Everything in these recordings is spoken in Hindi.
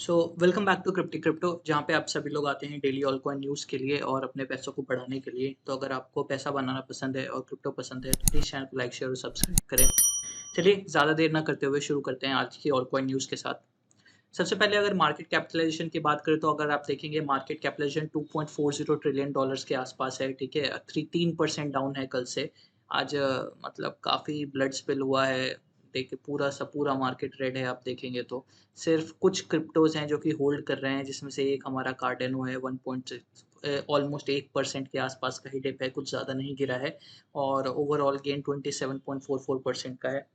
So welcome back to crypto जहाँ पे आप सभी लोग आते हैं डेली ऑल कॉइन न्यूज़ के लिए और अपने पैसों को बढ़ाने के लिए। तो अगर आपको पैसा बनाना पसंद है और क्रिप्टो पसंद है तो प्लीज़ चैनल को लाइक शेयर और सब्सक्राइब करें। चलिए ज़्यादा देर ना करते हुए शुरू करते हैं आज की ऑल कॉइन न्यूज़ के साथ। सबसे पहले अगर मार्केट कैपिटलाइजेशन की बात करें तो अगर आप देखेंगे मार्केट कैपिटलाइजेशन 2.40 ट्रिलियन डॉलर्स के आसपास है, ठीक है? 3% डाउन है कल से। आज मतलब काफ़ी ब्लड स्पिल हुआ है। देखिए पूरा मार्केट रेड है आप देखेंगे तो। सिर्फ़ कुछ क्रिप्टोज़ हैं जो कि होल्ड कर रहे हैं जिसमें से एक हमारा कार्डेनो है 1.6 ऑलमोस्ट 1% के आसपास का ही डिप है, कुछ ज़्यादा नहीं गिरा है और ओवरऑल गेन 27.44% का है।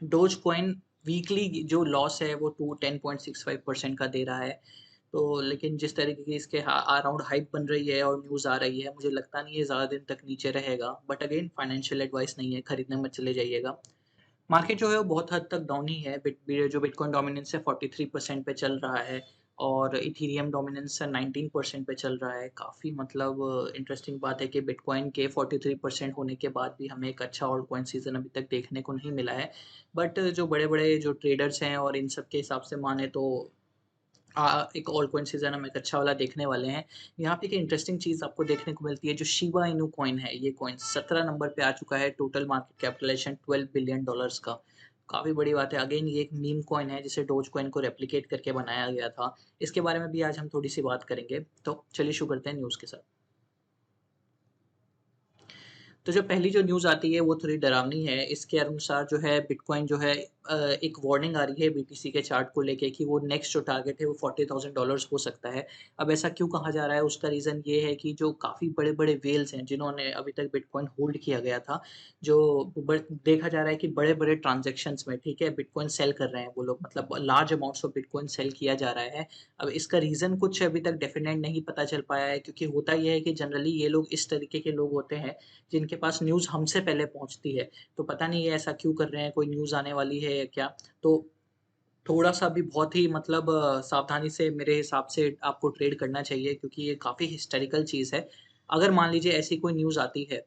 डोज कॉइन वीकली जो लॉस है वो टू 10.65% का दे रहा है। तो लेकिन जिस तरीके की इसके अराउंड हाइप बन रही है और न्यूज़ आ रही है, मुझे लगता नहीं है ज़्यादा दिन तक नीचे रहेगा। बट अगेन फाइनेंशियल एडवाइस नहीं है, खरीदने मत चले जाइएगा। मार्केट जो है वो बहुत हद तक डाउन ही है। जो बिटकॉइन डोमिनेंस है 43% पे चल रहा है और इथेरियम डोमिनेंस 19% पे चल रहा है। काफ़ी मतलब इंटरेस्टिंग बात है कि बिटकॉइन के 43% होने के बाद भी हमें एक अच्छा ऑल्ट कॉइन सीज़न अभी तक देखने को नहीं मिला है। बट जो बड़े-बड़े जो ट्रेडर्स हैं और इन सब के हिसाब से माने तो एक ऑल्ट कॉइन सीज़न हम एक अच्छा वाला देखने वाले हैं। यहाँ पे एक इंटरेस्टिंग चीज़ आपको देखने को मिलती है, जो शिबा इनू कॉइन है, ये कॉइन 17 नंबर पे आ चुका है, टोटल मार्केट कैपिटलाइज़ेशन $12 बिलियन का। काफ़ी बड़ी बात है। अगेन ये एक मीम कॉइन है जिसे डोज कॉइन को रेप्लिकेट करके बनाया गया था। इसके बारे में भी आज हम थोड़ी-सी बात करेंगे। तो चलिए शुरू करते हैं न्यूज़ के साथ। तो जो पहली जो न्यूज़ आती है वो थोड़ी डरावनी है। इसके अनुसार जो है बिटकॉइन जो है एक वार्निंग आ रही है बीटीसी के चार्ट को लेके कि वो नेक्स्ट जो टारगेट है वो $40,000 हो सकता है। अब ऐसा क्यों कहा जा रहा है, उसका रीज़न ये है कि जो काफ़ी बड़े-बड़े व्हेल्स हैं जिन्होंने अभी तक बिटकॉइन होल्ड किया गया था, जो देखा जा रहा है कि बड़े-बड़े ट्रांज़ैक्शंस में, ठीक है, बिटकॉइन सेल कर रहे हैं वो लोग, मतलब large amounts of bitcoin sale किया जा रहा है। अब इसका रीज़न कुछ अभी तक डेफ़िनेट नहीं पता चल पाया है, क्योंकि होता ये है कि जनरली ये लोग इस तरीके के लोग होते हैं जिनके पास न्यूज़ हमसे पहले पहुँचती है। तो पता नहीं ये ऐसा क्यों कर रहे हैं, कोई न्यूज़ आने वाली है या क्या? तो थोड़ा-सा अभी बहुत ही मतलब सावधानी से मेरे हिसाब से आपको ट्रेड करना चाहिए, क्योंकि ये काफ़ी हिस्टोरिकल चीज़ है। अगर मान लीजिए ऐसी कोई न्यूज़ आती है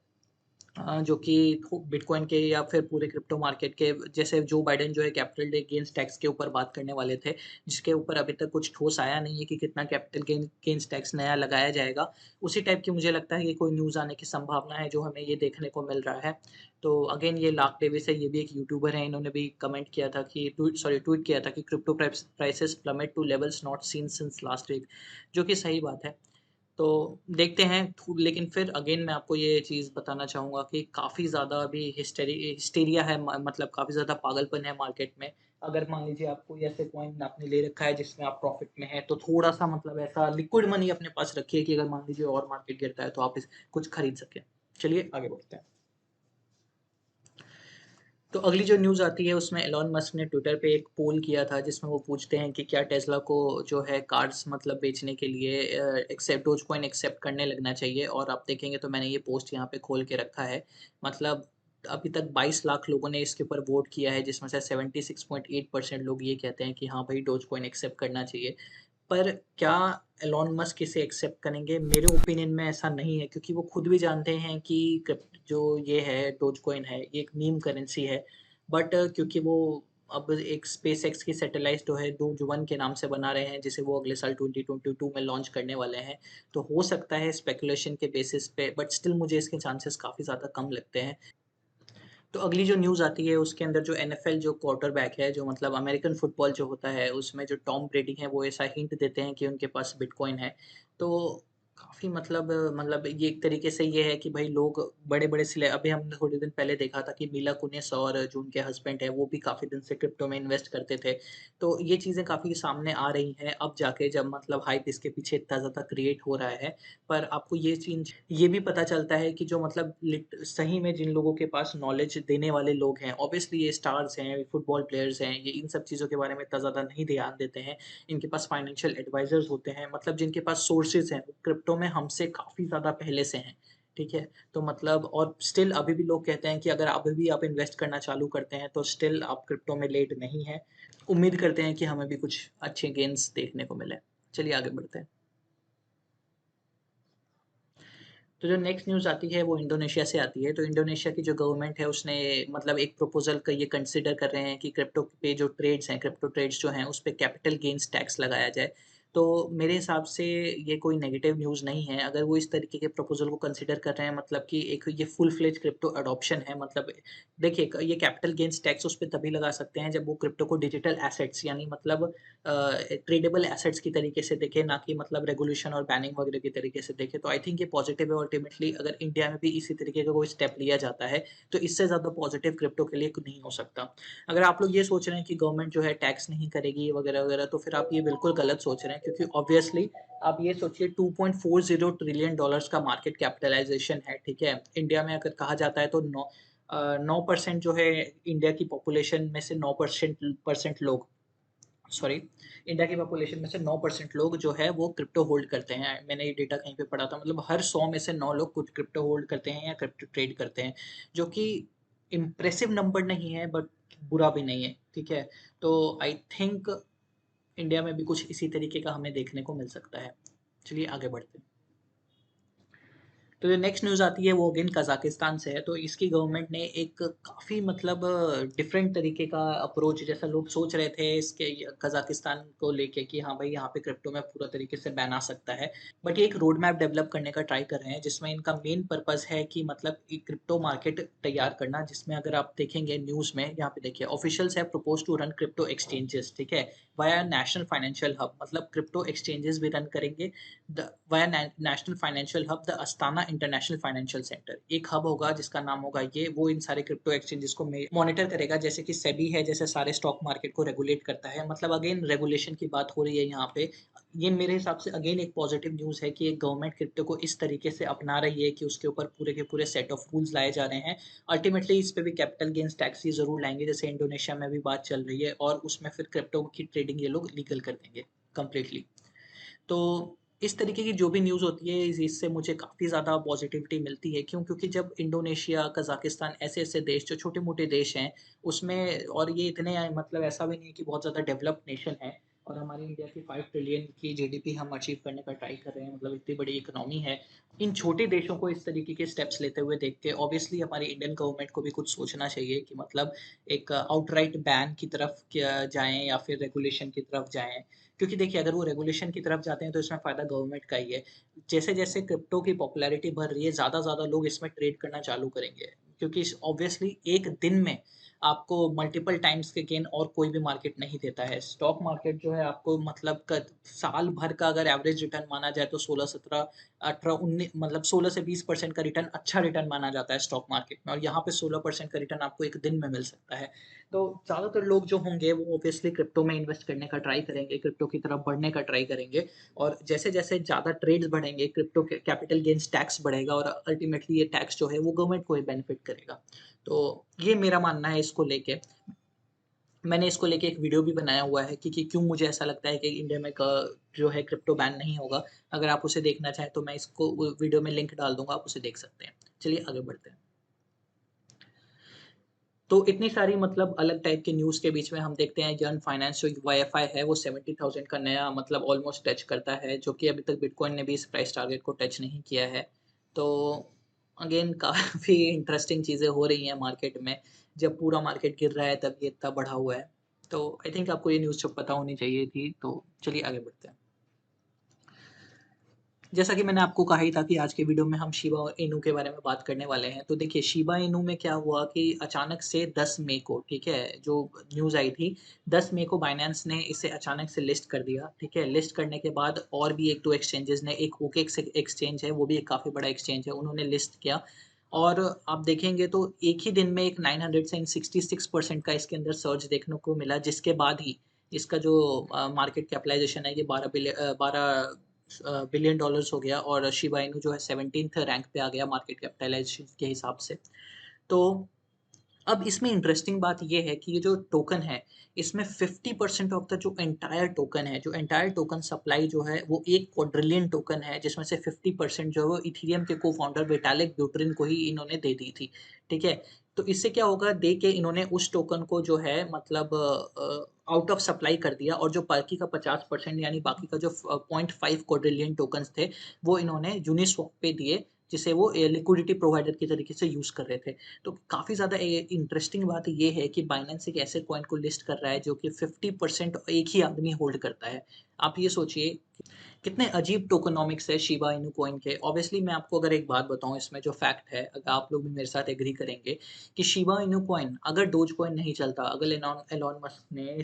जो कि बिटकॉइन के या फिर पूरे क्रिप्टो मार्केट के, जैसे जो बाइडेन जो है कैपिटल गेन्स टैक्स के ऊपर बात करने वाले थे, जिसके ऊपर अभी तक कुछ ठोस आया नहीं है कि कितना कैपिटल गेन्स टैक्स नया लगाया जाएगा। उसी टाइप की मुझे लगता है कि कोई न्यूज़ आने की संभावना है जो हमें ये देखने को मिल रहा है। तो अगेन ये लार्क डेविस है, ये भी एक यूट्यूबर हैं, इन्होंने भी कमेंट किया था कि ट्वीट किया था कि crypto prices plummet to levels not seen since last week, जो कि सही बात है। तो देखते हैं लेकिन फिर अगेन मैं आपको ये चीज़ बताना चाहूँगा कि काफ़ी ज़्यादा अभी हिस्टेरिया है, मतलब काफ़ी ज़्यादा पागलपन है मार्केट में। अगर मान लीजिए आप कोई ऐसे कॉइन आपने ले रखा है जिसमें आप प्रॉफ़िट में हैं, तो थोड़ा-सा मतलब ऐसा लिक्विड मनी अपने पास रखिए कि अगर मान लीजिए और मार्केट गिरता है तो आप इस कुछ खरीद सकें। चलिए आगे बढ़ते हैं। तो अगली जो न्यूज़ आती है उसमें एलन मस्क ने ट्विटर पे एक पोल किया था जिसमें वो पूछते हैं कि क्या टेस्ला को जो है कार्स मतलब बेचने के लिए डोजकॉइन एक्सेप्ट करने लगना चाहिए। और आप देखेंगे तो मैंने ये पोस्ट यहाँ पे खोल के रखा है। मतलब अभी तक 22 लाख लोगों ने इसके ऊपर वोट किया है, जिसमें से 76.8% लोग ये कहते हैं कि हाँ भाई डोजकॉइन एक्सेप्ट करना चाहिए। पर क्या एलन मस्क इसे एक्सेप्ट करेंगे? मेरे ओपिनियन में ऐसा नहीं है, क्योंकि वो खुद भी जानते हैं कि जो ये है डोजकॉइन है, ये एक मीम करेंसी है। बट क्योंकि वो अब एक स्पेसएक्स की सैटेलाइट जो है डोज-1 के नाम से बना रहे हैं, जिसे वो अगले साल 2022 में लॉन्च करने वाले हैं। तो हो सकता है स्पेकुलेशन के बेसिस पे, बट स्टिल मुझे इसके चांसेस काफ़ी ज़्यादा कम लगते हैं। तो अगली जो न्यूज़ आती है उसके अंदर जो एनएफएल जो क्वार्टरबैक है, जो मतलब अमेरिकन फुटबॉल जो होता है, उसमें जो टॉम ब्रेडी हैं वो ऐसा हिंट देते हैं कि उनके पास बिटकॉइन है। तो काफ़ी मतलब ये एक तरीके से ये है कि भाई लोग बड़े-बड़े अभी हमने थोड़े दिन पहले देखा था कि मिला कुनिस और जो उनके हस्बैंड हैं वो भी काफ़ी दिन से क्रिप्टो में इन्वेस्ट करते थे। तो ये चीज़ें काफ़ी सामने आ रही हैं अब जाके, जब मतलब हाइप इसके पीछे इतना ज़्यादा क्रिएट हो रहा है। पर आपको ये भी पता चलता है कि जो मतलब सही में जिन लोगों के पास नॉलेज देने वाले लोग हैं, ऑब्वियसली ये स्टार्स हैं, फुटबॉल प्लेयर्स हैं, ये इन सब चीज़ों के बारे में इतना ज़्यादा नहीं ध्यान देते हैं। इनके पास फाइनेंशियल एडवाइज़र्स होते हैं, मतलब जिनके पास सोर्सेज़ हैं, वो क्रिप्टो में हमसे काफ़ी ज़्यादा पहले से हैं, ठीक है? तो मतलब और स्टिल अभी भी लोग कहते हैं कि अगर अभी भी आप इन्वेस्ट करना चालू करते हैं, तो स्टिल आप क्रिप्टो में लेट नहीं हैं। उम्मीद करते हैं कि हमें भी कुछ अच्छे गेन्स देखने को मिलें। चलिए आगे बढ़ते हैं। तो जो नेक्स्ट न्यूज़ आती है वो इंडोनेशिया से आती है। तो इंडोनेशिया की जो गवर्नमेंट है उसने मतलब एक प्रपोज़ल का ये कंसिडर कर रहे हैं कि क्रिप्टो पे जो ट्रेड्स हैं, क्रिप्टो ट्रेड्स जो हैं, उस पे कैपिटल गेन्स टैक्स लगाया जाए। तो मेरे हिसाब से ये कोई नेगेटिव न्यूज़ नहीं है। अगर वो इस तरीके के प्रपोज़ल को कंसिडर कर रहे हैं मतलब कि एक ये फुल फ्लेज क्रिप्टो अडॉप्शन है मतलब देखिए ये कैपिटल गेन्स टैक्स उस पे तभी लगा सकते हैं जब वो क्रिप्टो को डिजिटल एसेट्स यानी मतलब ट्रेडेबल एसेट्स की तरीके से देखें, ना कि मतलब रेगुलेशन और बैनिंग वगैरह की तरीके से देखें। तो आई थिंक ये पॉजिटिव है अल्टीमेटली अगर इंडिया में भी इसी तरीके का कोई स्टेप लिया जाता है, तो इससे ज़्यादा पॉजिटिव क्रिप्टो के लिए नहीं हो सकता। अगर आप लोग ये सोच रहे हैं कि गवर्नमेंट जो है टैक्स नहीं करेगी वगैरह-वगैरह, तो फिर आप ये बिल्कुल गलत सोच रहे हैं क्योंकि ऑब्वियसली आप ये सोचिए $2.40 ट्रिलियन का मार्केट कैपिटलाइज़ेशन है, ठीक है? इंडिया में अगर कहा जाता है तो 9% जो है इंडिया की पॉपुलेशन में से 9% परसेंट लोग सॉरी इंडिया की पॉपुलेशन में से 9% लोग जो है वो क्रिप्टो होल्ड करते हैं। मैंने ये डेटा कहीं पे पढ़ा था मतलब हर 100 में से 9 लोग कुछ क्रिप्टो होल्ड करते हैं या क्रिप्टो ट्रेड करते हैं, जो कि इम्प्रेसिव नंबर नहीं है बट बुरा भी नहीं है, ठीक है? तो आई थिंक इंडिया में भी कुछ इसी तरीके का हमें देखने को मिल सकता है। चलिए आगे बढ़ते हैं। तो जो नेक्स्ट न्यूज़ आती है वो अगेन कज़ाकिस्तान से है। तो इसकी गवर्नमेंट ने एक काफ़ी मतलब डिफरेंट तरीके का अप्रोच जैसा लोग सोच रहे थे इसके कज़ाकिस्तान को लेके कि हाँ भाई यहाँ पे क्रिप्टो में पूरा तरीके से बैन आ सकता है। बट ये एक रोड मैप डेवलप करने का ट्राई कर रहे हैं जिसमें इनका मेन पर्पज़ है कि मतलब एक क्रिप्टो मार्केट तैयार करना जिसमें अगर आप देखेंगे न्यूज़ में यहाँ पे देखिए officials have proposed to run crypto exchanges, ठीक है? वाया नेशनल फाइनेंशियल हब मतलब क्रिप्टो एक्सचेंजेस भी रन करेंगे via national financial hub the Astana international financial centre. एक हब होगा जिसका नाम होगा ये वो इन सारे क्रिप्टो एक्सचेंजेस को मॉनिटर करेगा जैसे कि सेबी है जैसे सारे स्टॉक मार्केट को रेगुलेट करता है मतलब अगेन रेगुलेशन की बात हो रही है यहाँ पे। ये मेरे हिसाब से अगेन एक पॉजिटिव न्यूज़ है कि एक गवर्नमेंट क्रिप्टो को इस तरीके से अपना रही है कि उसके ऊपर पूरे के पूरे सेट ऑफ रूल्स लाए जा रहे हैं। अल्टीमेटली इस पे भी कैपिटल गेन्स टैक्स ये ज़रूर लाएंगे जैसे इंडोनेशिया में भी बात चल रही है और उसमें फिर क्रिप्टो की ट्रेडिंग ये लोग लीगल कर देंगे कंप्लीटली। तो इस तरीके की जो भी न्यूज़ होती है इससे मुझे काफ़ी ज़्यादा पॉजिटिविटी मिलती है क्यों? क्योंकि जब इंडोनेशिया, कज़ाकिस्तान ऐसे-ऐसे देश जो छोटे-मोटे देश हैं उसमें और ये इतने मतलब ऐसा भी नहीं है कि बहुत ज़्यादा डेवलप्ड नेशन है और हमारी इंडिया की 5 ट्रिलियन की जीडीपी हम अचीव करने का ट्राई कर रहे हैं मतलब इतनी बड़ी इकोनॉमी है। इन छोटे देशों को इस तरीके के स्टेप्स लेते हुए देख के ऑब्वियसली हमारी इंडियन गवर्नमेंट को भी कुछ सोचना चाहिए कि मतलब एक आउटराइट बैन की तरफ क्या जाएँ या फिर रेगुलेशन की तरफ जाएँ। क्योंकि देखिए अगर वो रेगुलेशन की तरफ जाते हैं तो इसमें फ़ायदा गवर्नमेंट का ही है। जैसे-जैसे क्रिप्टो की पॉपुलैरिटी बढ़ रही है, ज़्यादा-ज़्यादा लोग इसमें ट्रेड करना चालू करेंगे। क्योंकि इस ऑब्वियसली एक दिन में आपको मल्टीपल टाइम्स के गेन और कोई भी मार्केट नहीं देता है। स्टॉक मार्केट जो है आपको मतलब क साल भर का अगर एवरेज रिटर्न माना जाए तो 16, 17, 18, 19 मतलब 16 से 20% का रिटर्न अच्छा रिटर्न माना जाता है स्टॉक मार्केट में और यहाँ पे 16% का रिटर्न आपको एक दिन में मिल सकता है। तो ज़्यादातर लोग जो होंगे वो ऑब्वियसली क्रिप्टो में इन्वेस्ट करने का ट्राई करेंगे, क्रिप्टो की तरफ बढ़ने का ट्राई करेंगे और जैसे-जैसे ज़्यादा ट्रेड्स बढ़ेंगे, क्रिप्टो के कैपिटल गेन्स टैक्स बढ़ेगा और अल्टीमेटली ये टैक्स जो है वो गवर्नमेंट को ही बेनिफिट करेगा। तो ये मेरा मानना है इसको लेके। मैंने इसको लेके एक वीडियो भी बनाया हुआ है कि क्यों मुझे ऐसा लगता है कि इंडिया में जो है क्रिप्टो बैन नहीं होगा। अगर आप उसे देखना चाहें तो मैं इसको वीडियो में लिंक डाल दूँगा, आप उसे देख सकते हैं। चलिए आगे बढ़ते हैं। तो इतनी सारी मतलब अलग टाइप के न्यूज़ के बीच में हम देखते हैं यर्न फाइनेंस जो वाईएफआई है वो 70,000 का नया मतलब ऑलमोस्ट टच करता है, जो कि अभी तक बिटकॉइन ने भी इस प्राइस टारगेट को टच नहीं किया है। तो अगेन काफ़ी इंटरेस्टिंग चीज़ें हो रही हैं मार्केट में, जब पूरा मार्केट गिर रहा है तब ये इतना बढ़ा हुआ है। तो आई थिंक आपको ये न्यूज़ तो पता होनी चाहिए थी, तो चलिए आगे बढ़ते हैं। जैसा कि मैंने आपको कहा ही था कि आज के वीडियो में हम शिबा इनू के बारे में बात करने वाले हैं। तो देखिए शिबा इनू में क्या हुआ कि अचानक से 10 मई को, ठीक है, जो न्यूज़ आई थी, 10 मई को बायनेंस ने इसे अचानक से लिस्ट कर दिया, ठीक है। लिस्ट करने के बाद और भी 1-2 एक्सचेंजेज़ ने, एक ओकेक्स एक्सचेंज है, वो भी एक काफ़ी बड़ा एक्सचेंज है, उन्होंने लिस्ट किया और आप देखेंगे तो एक ही दिन में एक 966% का इसके अंदर सर्ज देखने को मिला, जिसके बाद ही इसका जो मार्केट कैपिटलाइज़ेशन है ये 12 बिलियन डॉलर्स हो गया और शिबा इनू जो है 17th रैंक पे आ गया मार्केट कैपिटलाइज़ेशन के हिसाब से। तो अब इसमें इंटरेस्टिंग बात ये है कि ये जो टोकन है, इसमें 50% ऑफ द जो एंटायर टोकन है, जो एंटायर टोकन सप्लाई जो है, वो 1 क्वाड्रिलियन टोकन है, जिसमें से 50% जो है वो इथेरियम के को-फाउंडर विटालिक ब्यूटेरिन को ही इन्होंने दे दी थी, ठीक है? तो इससे क्या होगा, दे के इन्होंने उस टोकन को जो है मतलब आउट ऑफ सप्लाई कर दिया और जो बाकी का 50% यानी बाकी का जो 0.5 क्वाड्रिलियन टोकन्स थे, वो इन्होंने यूनिस्वैप पे दिए, जिसे वो लिक्विडिटी प्रोवाइडर के तरीके से यूज़ कर रहे थे। तो काफ़ी ज़्यादा इंटरेस्टिंग बात ये है कि बाइनेंस एक ऐसे कॉइन को लिस्ट कर रहा है जो कि 50% एक ही आदमी होल्ड करता है। आप ये सोचिए कितने अजीब टोकेनोमिक्स है शिबा इनू कॉइन के। ऑब्वियसली मैं आपको अगर एक बात बताऊँ इसमें जो फैक्ट है, अगर आप लोग भी मेरे साथ एग्री करेंगे कि शिबा इनू कॉइन अगर डोज कॉइन नहीं चलता, अगर एलॉन एलॉन मस्क ने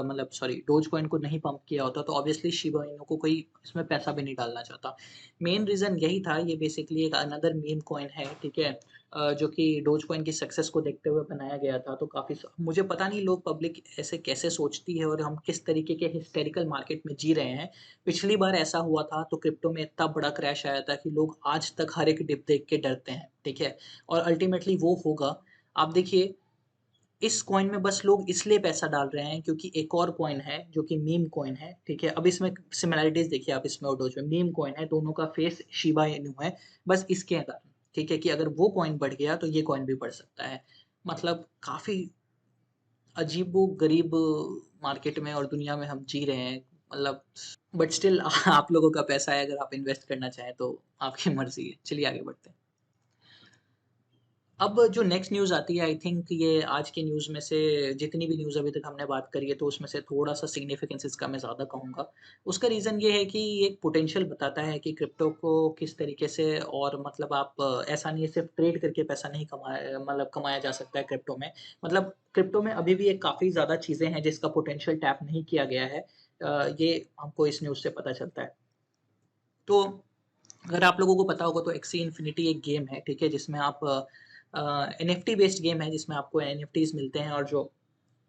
मतलब सॉरी डोज कॉइन को नहीं पंप किया होता तो ऑब्वियसली शिबा इनू को कोई इसमें पैसा भी नहीं डालना चाहता। मेन रीज़न यही था, ये बेसिकली एक अनदर मीम कॉइन है, ठीक है? जो कि डोज कॉइन की सक्सेस को देखते हुए बनाया गया था, तो काफ़ी स मुझे पता नहीं लोग पब्लिक ऐसे कैसे सोचती है और हम किस तरीके के हिस्टेरिकल मार्केट में जी रहे हैं। पिछली बार ऐसा हुआ था तो क्रिप्टो में इतना बड़ा क्रैश आया था कि लोग आज तक हर एक डिप देख के डरते हैं, ठीक है? और अल्टीमेटली वो होगा। आप देखिए इस कॉइन में बस लोग इसलिए पैसा डाल रहे हैं क्योंकि एक और कॉइन है जो कि मीम कॉइन है, ठीक है? अब इसमें सिमिलैरिटीज़ देखिए आप इसमें और डोज में। मीम कॉइन है, दोनों का फेस शिबा इनू है, बस इसके कारण, ठीक है? कि अगर वो कॉइन बढ़ गया तो ये कॉइन भी बढ़ सकता है। मतलब काफ़ी अजीबो-गरीब मार्केट में और दुनिया में हम जी रहे हैं। मतलब बट स्टिल आप लोगों का पैसा है, अगर आप इन्वेस्ट करना चाहें तो आपकी मर्ज़ी है। चलिए आगे बढ़ते हैं। अब जो नेक्स्ट न्यूज़ आती है आई थिंक ये आज की न्यूज़ में से जितनी भी न्यूज़ अभी तक हमने बात करी है तो उसमें से थोड़ा-सा सिग्निफिकेंस इसका मैं ज़्यादा कहूँगा। उसका रीज़न ये है कि ये एक पोटेंशियल बताता है कि क्रिप्टो को किस तरीके से और मतलब आप ऐसा नहीं है सिर्फ़ ट्रेड करके पैसा नहीं मतलब कमाया जा सकता है क्रिप्टो में। मतलब क्रिप्टो में अभी भी एक काफ़ी ज़्यादा चीज़ें हैं जिसका पोटेंशियल टैप नहीं किया गया है। ये हमको इस न्यूज़ से पता चलता है। तो अगर आप लोगों को पता होगा तो एक्सी इन्फिनिटी एक गेम है, ठीक है? जिसमें आप एनएफटी बेस्ड गेम है जिसमें आपको एनएफटीज़ मिलते हैं और जो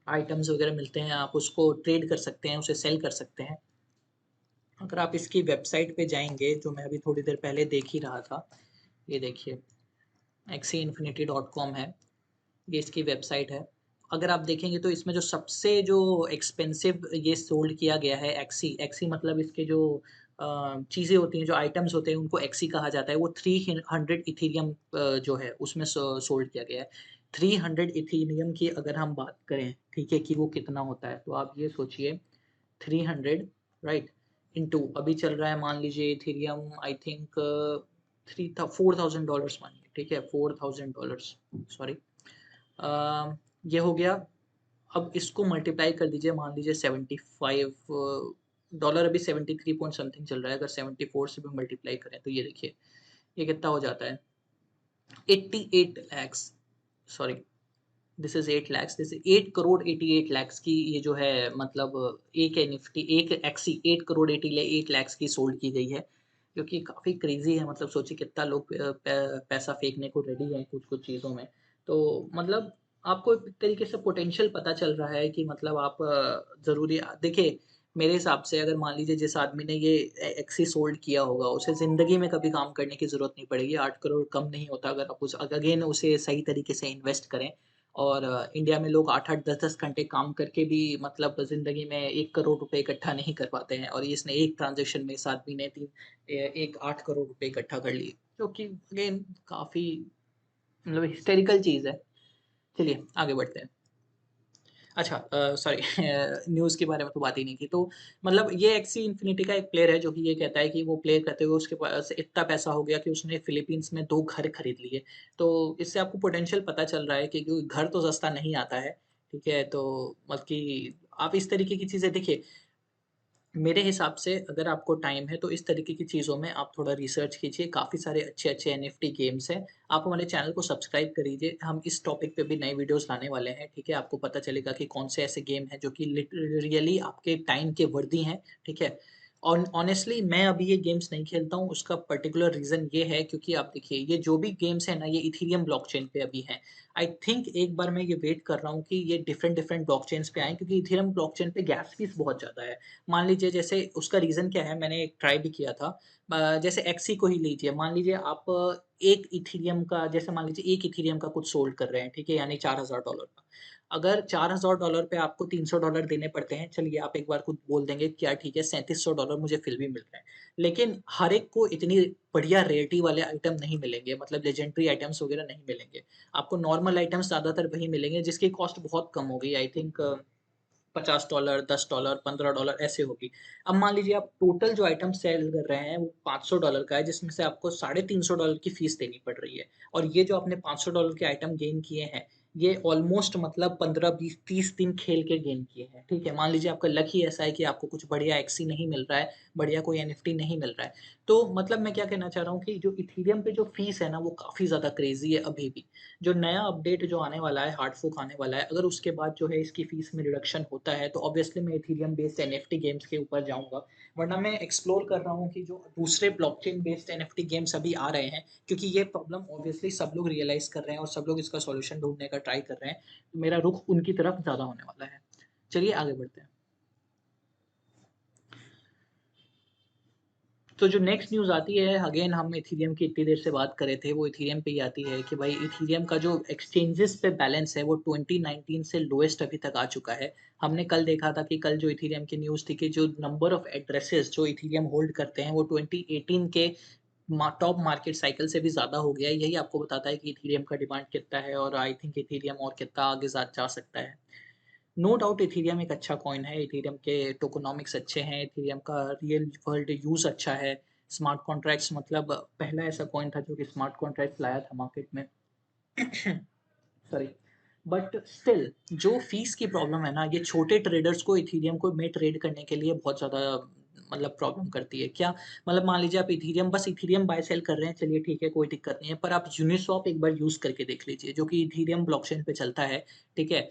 आइटम्स वगैरह मिलते हैं आप उसको ट्रेड कर सकते हैं, उसे सेल कर सकते हैं। अगर आप इसकी वेबसाइट पे जाएँगे, जो मैं अभी थोड़ी देर पहले देख ही रहा था, ये देखिए axieInfinity.com है, ये इसकी वेबसाइट है। अगर आप देखेंगे तो इसमें जो एक्सपेंसिव ये सोल्ड किया गया है एक्सी, एक्सी मतलब इसके जो चीज़ें होती हैं, जो आइटम्स होते हैं उनको एक्सी कहा जाता है, वो 300 इथेरियम जो है उसमें सोल्ड किया गया है। 300 इथेरियम की अगर हम बात करें, ठीक है, कि वो कितना होता है, तो आप ये सोचिए 300 राइट इंटू अभी चल रहा है मान लीजिए इथेरियम आई थिंक $4,000 मानिए, ठीक है? $4,000 सॉरी ये हो गया। अब इसको मल्टीप्लाई कर दीजिए, मान लीजिए 75 डॉलर अभी 73 पॉइंट समथिंग चल रहा है, अगर 74 से भी मल्टीप्लाई करें तो ये देखिए, ये कितना हो जाता है 88 lakhs sorry this is 8 lakhs this is 8 crore 88 lakhs की ये जो है मतलब एक एनएफटी एक एक्सी 8 करोड़ 8 लैक्स की सोल्ड की गई है, जो कि काफ़ी क्रेज़ी है। मतलब सोचिए कितना लोग पैसा फेंकने को रेडी हैं कुछ-कुछ चीज़ों में। तो मतलब आपको एक तरीके से पोटेंशियल पता चल रहा है कि मतलब आप ज़रूरी देखिए मेरे हिसाब से अगर मान लीजिए जिस आदमी ने ये एक्सी सोल्ड किया होगा, उसे ज़िंदगी में कभी काम करने की ज़रूरत नहीं पड़ेगी। 8 करोड़ कम नहीं होता अगर आप उस अगेन उसे सही तरीके से इन्वेस्ट करें। और इंडिया में लोग 8-8 10-10 घंटे काम करके भी मतलब ज़िंदगी में 1 करोड़ रुपए इकट्ठा नहीं कर पाते हैं और इसने एक ट्रांज़ैक्शन में इस आदमी ने 8 करोड़ रुपए इकट्ठा कर लिए, जो कि अगेन काफ़ी मतलब हिस्टोरिकल चीज़ है। चलिए आगे बढ़ते हैं। अच्छा सॉरी न्यूज़ के बारे में तो बात ही नहीं की। तो मतलब ये एक्सी इन्फिनिटी का एक प्लेयर है जो कि ये कहता है कि वो प्ले करते हुए उसके पास इतना पैसा हो गया कि उसने फिलीपींस में 2 घर खरीद लिए। तो इससे आपको पोटेंशियल पता चल रहा है कि क्योंकि घर तो सस्ता नहीं आता है, ठीक है? तो मतलब कि आप इस तरीके की चीज़ें देखिए मेरे हिसाब से अगर आपको टाइम है तो इस तरीके की चीज़ों में आप थोड़ा रिसर्च कीजिए, काफ़ी सारे अच्छे-अच्छे एनएफटी गेम्स हैं। आप हमारे चैनल को सब्सक्राइब कर लीजिए, हम इस टॉपिक पे भी नए वीडियोज़ लाने वाले हैं, ठीक है? आपको पता चलेगा कि कौन से ऐसे गेम हैं जो कि रियली आपके टाइम के वर्दी हैं, ठीक है? ऑनेस्टली मैं अभी ये गेम्स नहीं खेलता हूँ, उसका पर्टिकुलर रीज़न ये है क्योंकि आप देखिए ये जो भी गेम्स हैं ना ये इथेरियम ब्लॉकचेन पे अभी हैं। आई थिंक एक बार मैं ये वेट कर रहा हूँ कि ये डिफरेंट ब्लॉकचेन्स पे आएँ क्योंकि इथेरियम ब्लॉकचेन पे गैस फीस बहुत ज़्यादा है। मान लीजिए जैसे उसका रीज़न क्या है मैंने एक ट्राई भी किया था। जैसे एक्सी को ही लीजिए, मान लीजिए आप 1 इथेरियम का जैसे मान लीजिए 1 इथेरियम का कुछ सोल्ड कर रहे हैं, ठीक है? यानी $4,000 का। अगर $4,000 पे आपको $300 देने पड़ते हैं, चलिए आप एक बार खुद बोल देंगे क्या ठीक है $3700 मुझे फिर भी मिल रहे हैं। लेकिन हर एक को इतनी बढ़िया रेयरिटी वाले आइटम नहीं मिलेंगे, मतलब लेजेंडरी आइटम्स वगैरह नहीं मिलेंगे। आपको नॉर्मल आइटम्स ज़्यादातर वही मिलेंगे जिसकी कॉस्ट बहुत कम होगी आई थिंक $50, $10, $15 ऐसे होगी। अब मान लीजिए आप टोटल जो आइटम सेल कर रहे हैं वो $500 का है, जिसमें से आपको $350 की फीस देनी पड़ रही है। और ये जो आपने $500 के आइटम गेन किए हैं, ये ऑलमोस्ट मतलब 15, 20, 30 दिन खेल के गेन किए हैं। ठीक है, मान लीजिए आपका लक ही ऐसा है कि आपको कुछ बढ़िया एक्सी नहीं मिल रहा है, बढ़िया कोई एनएफटी नहीं मिल रहा है। तो मतलब मैं क्या कहना चाह रहा हूँ कि जो इथेरियम पे जो फीस है ना, वो काफ़ी ज़्यादा क्रेजी है अभी भी। जो नया अपडेट जो आने वाला है, हार्ड फोक आने वाला है, अगर उसके बाद जो है इसकी फीस में रिडक्शन होता है, तो ऑब्वियसली मैं इथेरियम बेस्ड एनएफटी गेम्स के ऊपर जाऊँगा। वरना मैं एक्सप्लोर कर रहा हूँ कि जो दूसरे ब्लॉकचेन बेस्ड एनएफटी गेम्स अभी आ रहे हैं, क्योंकि ये प्रॉब्लम ऑब्वियसली सब लोग रियलाइज़ कर रहे हैं और सब लोग इसका सॉल्यूशन ढूँढने का ट्राई कर रहे हैं। तो मेरा रुख उनकी तरफ ज़्यादा होने वाला है। चलिए आगे बढ़ते हैं। तो जो नेक्स्ट न्यूज़ आती है, अगेन हम इथेरियम की इतनी देर से बात कर रहे थे, वो इथेरियम पे ही आती है कि भाई इथेरियम का जो एक्सचेंजेस पे बैलेंस है वो 2019 से लोएस्ट अभी तक आ चुका है। हमने कल देखा था कि कल जो इथेरियम की न्यूज़ थी कि जो नंबर ऑफ एड्रेसेस जो इथेरियम होल्ड करते हैं वो 2018 के टॉप मार्केट साइकिल से भी ज़्यादा हो गया है। यही आपको बताता है कि इथेरियम का डिमांड कितना है और आई थिंक इथेरियम और कितना आगे जा सकता है। नो डाउट इथेरियम एक अच्छा कॉइन है, इथेरियम के टोकेनोमिक्स अच्छे हैं, इथेरियम का रियल वर्ल्ड यूज़ अच्छा है। स्मार्ट कॉन्ट्रैक्ट्स मतलब पहला ऐसा कॉइन था जो कि स्मार्ट कॉन्ट्रैक्ट्स लाया था मार्केट में। सॉरी। बट स्टिल जो फीस की प्रॉब्लम है ना, ये छोटे ट्रेडर्स को इथेरियम को में ट्रेड करने के लिए बहुत ज़्यादा मतलब प्रॉब्लम करती है। क्या मतलब मान लीजिए आप इथेरियम बस इथेरियम बाय सेल कर रहे हैं, चलिए ठीक है, कोई दिक्कत नहीं है। पर आप यूनिस्वैप एक बार यूज़ करके देख लीजिए, जो कि इथेरियम ब्लॉकचेन पे चलता है, ठीक है?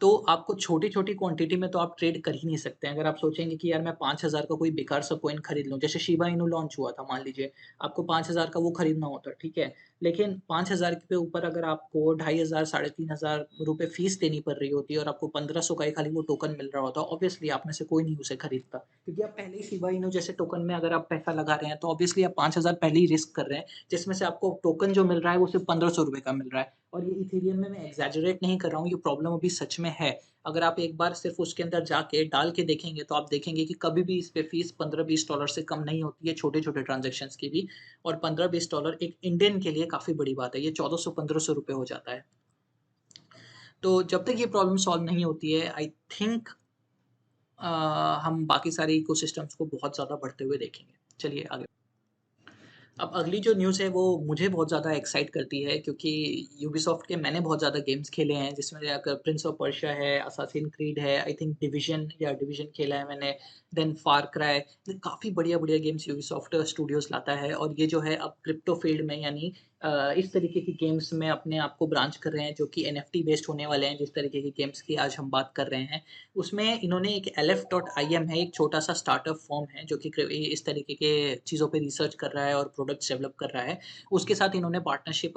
तो आपको छोटी-छोटी क्वांटिटी में तो आप ट्रेड कर ही नहीं सकते हैं। अगर आप सोचेंगे कि यार मैं 5000 का कोई बेकार सा कॉइन खरीद लूँ, जैसे शिबा इनू लॉन्च हुआ था मान लीजिए, आपको 5000 का वो खरीदना होता, ठीक है? लेकिन 5000 के ऊपर अगर आपको 2500 साढ़े 3000 रुपए फीस देनी पड़ रही होती है और आपको 1500 का ही खाली वो टोकन मिल रहा होता, ऑब्वियसली आप में से कोई नहीं उसे खरीदता। क्योंकि आप पहले ही शिबा इनू जैसे टोकन में अगर आप पैसा लगा रहे हैं, तो ऑब्वियसली आप 5000 पहले ही रिस्क कर रहे हैं, जिसमें से आपको टोकन जो मिल रहा है वो सिर्फ़ ₹1500 का मिल रहा है। और ये इथेरियम में मैं एक्ज़ैजरेट नहीं कर रहा हूँ, ये प्रॉब्लम अभी सच में है। अगर आप एक बार सिर्फ़ उसके अंदर जाके डाल के देखेंगे, तो आप देखेंगे कि कभी भी इस पे फ़ीस $15-20 से कम नहीं होती है, छोटे-छोटे ट्रांज़ैक्शंस की भी। और $15-20 एक इंडियन के लिए काफ़ी बड़ी बात है, ये 1400-1500 रुपए हो जाता है। तो जब तक ये प्रॉब्लम सॉल्व नहीं होती है, आई थिंक अ, हम बाकी सारे इकोसिस्टम्स को बहुत ज़्यादा बढ़ते हुए देखेंगे। चलिए आगे। अब अगली जो न्यूज़ है वो मुझे बहुत ज़्यादा एक्साइट करती है, क्योंकि यूबीसॉफ्ट के मैंने बहुत ज़्यादा गेम्स खेले हैं, जिसमें अगर प्रिंस ऑफ पर्शिया है, असासिन क्रीड है, आई थिंक डिवीजन खेला है मैंने, देन फार क्राई। काफ़ी बढ़िया-बढ़िया गेम्स यूबीसॉफ्ट स्टूडियोज़ लाता है और ये जो है अब क्रिप्टो फ़ील्ड में यानी इस तरीके की गेम्स में अपने आप को ब्रांच कर रहे हैं, जो कि एनएफटी बेस्ड होने वाले हैं, जिस तरीके के गेम्स की आज हम बात कर रहे हैं। उसमें इन्होंने एक LF.IM है, एक छोटा-सा स्टार्टअप फ़र्म है, जो कि इस तरीके के चीज़ों पे रिसर्च कर रहा है और प्रोडक्ट्स डेवलप कर रहा है। उसके साथ इन्होंने पार्टनरशिप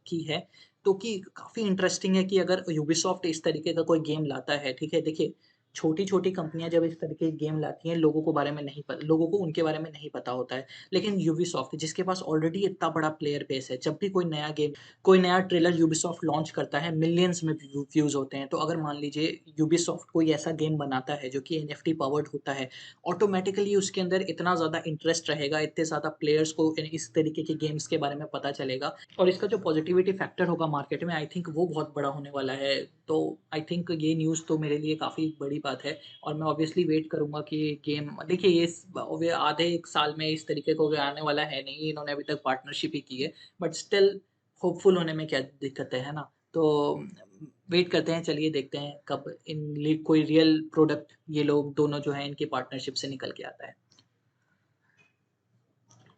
की है, तो कि काफ़ी इंटरेस्टिंग है कि अगर यूबिसॉफ्ट इस तरीके का कोई गेम लाता है, ठीक है? देखिए, छोटी-छोटी कंपनियाँ जब इस तरह के गेम लाती हैं, लोगों को उनके बारे में नहीं पता होता है। लेकिन यूबिसॉफ्ट जिसके पास ऑलरेडी इतना बड़ा प्लेयर बेस है, जब भी कोई नया ट्रेलर यूबिसॉफ्ट लॉन्च करता है, मिलियंस में व्यूज़ होते हैं। तो अगर मान लीजिए यूबिसॉफ्ट कोई ऐसा गेम बनाता है जो कि एनएफटी पावर्ड होता है, ऑटोमैटिकली उसके अंदर इतना ज़्यादा इंटरेस्ट रहेगा, इतने ज़्यादा प्लेयर्स को इस तरीके के गेम्स के बारे में पता चलेगा और इसका जो पॉजिटिविटी फैक्टर होगा मार्केट में, आई थिंक वो बहुत बड़ा होने वाला है। तो आई थिंक ये न्यूज़ तो मेरे लिए काफ़ी बड़ी बात है और मैं ऑब्वियसली वेट करूँगा कि गेम देखिए ये आधे 1 साल में इस तरीके का कोई आने वाला है नहीं, इन्होंने अभी तक पार्टनरशिप ही की है। बट स्टिल होपफुल होने में क्या दिक्कत है ना? तो वेट करते हैं, चलिए देखते हैं कब कोई रियल प्रोडक्ट ये लोग दोनों जो हैं इनकी पार्टनरशिप से निकल के आता है।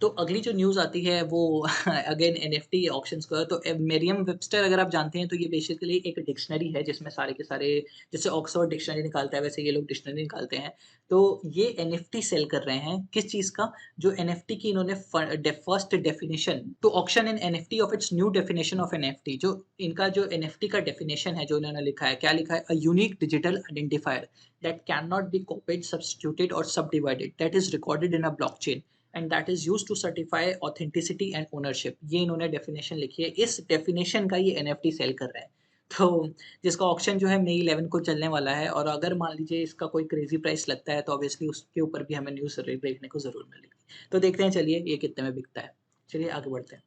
तो अगली जो न्यूज़ आती है वो अगेन एनएफटी ऑक्शंस का है। तो मेरियम वेबस्टर अगर आप जानते हैं तो ये बेसिकली एक डिक्शनरी है जिसमें सारे के सारे, जैसे ऑक्सफोर्ड डिक्शनरी निकालता है वैसे ये लोग डिक्शनरी निकालते हैं। तो ये एनएफटी सेल कर रहे हैं, किस चीज़ का? जो एनएफटी की इन्होंने first definition to auction in NFT of its new definition of NFT. जो इनका जो एनएफटी का डेफिनेशन है जो इन्होंने लिखा है, क्या लिखा है? A unique digital identifier that can not be copied, substituted और subdivided, that is recorded in a blockchain and that is used to certify authenticity and ownership. ये इन्होंने डेफिनेशन लिखी है, इस डेफिनेशन का ये एनएफटी सेल कर रहे हैं। तो जिसका ऑक्शन जो है मई 11 को चलने वाला है और अगर मान लीजिए इसका कोई क्रेजी प्राइस लगता है तो ऑब्वियसली उसके ऊपर भी हमें न्यूज़ देखने को ज़रूर मिलेगी। तो देखते हैं चलिए ये कितने में बिकता है। चलिए आगे बढ़ते हैं।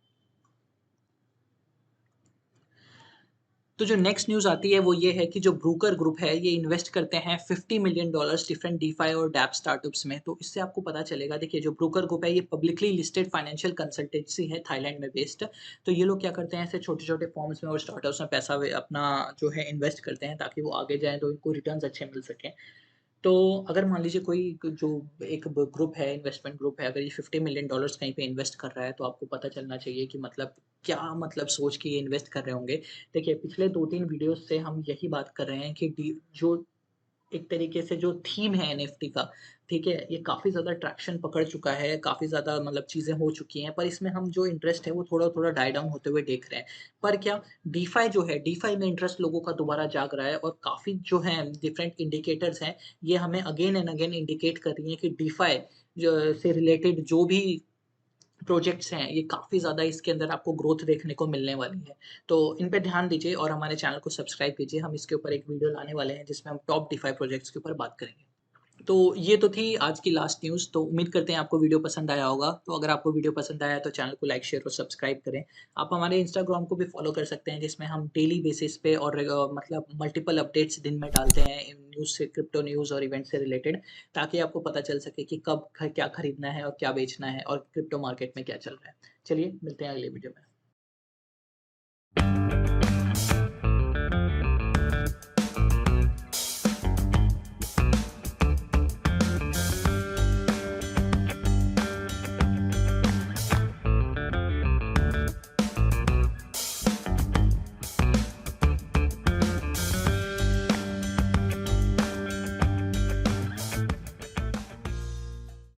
तो जो नेक्स्ट न्यूज़ आती है वो ये है कि जो ब्रोकर ग्रुप है ये इन्वेस्ट करते हैं $50 मिलियन डिफरेंट डीफाई और डैप स्टार्टअप्स में। तो इससे आपको पता चलेगा, देखिए जो ब्रोकर ग्रुप है ये पब्लिकली लिस्टेड फाइनेंशियल कंसल्टेंसी है थाईलैंड में बेस्ड। तो ये लोग क्या करते हैं, ऐसे छोटे-छोटे फर्म्स में और स्टार्टअप्स में पैसा वे अपना जो है इन्वेस्ट करते हैं ताकि वो आगे जाएँ तो इनको रिटर्न्स अच्छे मिल सकें। तो अगर मान लीजिए कोई जो एक ग्रुप है, इन्वेस्टमेंट ग्रुप है, अगर ये $50 मिलियन कहीं पे इन्वेस्ट कर रहा है, तो आपको पता चलना चाहिए कि मतलब क्या मतलब सोच के ये इन्वेस्ट कर रहे होंगे। देखिए, पिछले 2-3 वीडियोज़ से हम यही बात कर रहे हैं कि डी जो एक तरीके से जो थीम है एनएफटी का, ठीक है? ये काफ़ी ज़्यादा ट्रैक्शन पकड़ चुका है, काफ़ी ज़्यादा मतलब चीज़ें हो चुकी हैं, पर इसमें हम जो इंटरेस्ट है वो थोड़ा-थोड़ा डाई डाउन होते हुए देख रहे हैं। पर क्या डीफाई जो है, डीफाई में इंटरेस्ट लोगों का दोबारा जाग रहा है और काफ़ी जो हैं डिफरेंट इंडिकेटर्स हैं, ये हमें अगेन एंड अगेन इंडिकेट कर रही हैं कि डीफाई ज से रिलेटेड जो भी प्रोजेक्ट्स हैं, ये काफ़ी ज़्यादा इसके अंदर आपको ग्रोथ देखने को मिलने वाली है। तो इन पे ध्यान दीजिए और हमारे चैनल को सब्सक्राइब कीजिए। हम इसके ऊपर एक वीडियो लाने वाले हैं जिसमें हम टॉप डिफाई प्रोजेक्ट्स के ऊपर बात करेंगे। तो ये तो थी आज की लास्ट न्यूज़, तो उम्मीद करते हैं आपको वीडियो पसंद आया होगा। तो अगर आपको वीडियो पसंद आया तो चैनल को लाइक, शेयर और सब्सक्राइब करें। आप हमारे इंस्टाग्राम को भी फॉलो कर सकते हैं जिसमें हम डेली बेसिस पे और मतलब मल्टीपल अपडेट्स दिन में डालते हैं न्यूज़ से, क्रिप्टो न्यूज़ और इवेंट से रिलेटेड, ताकि आपको पता चल सके कि कब ख क्या खरीदना है और क्या बेचना है और क्रिप्टो मार्केट में क्या चल रहा है। चलिए मिलते हैं अगले वीडियो में।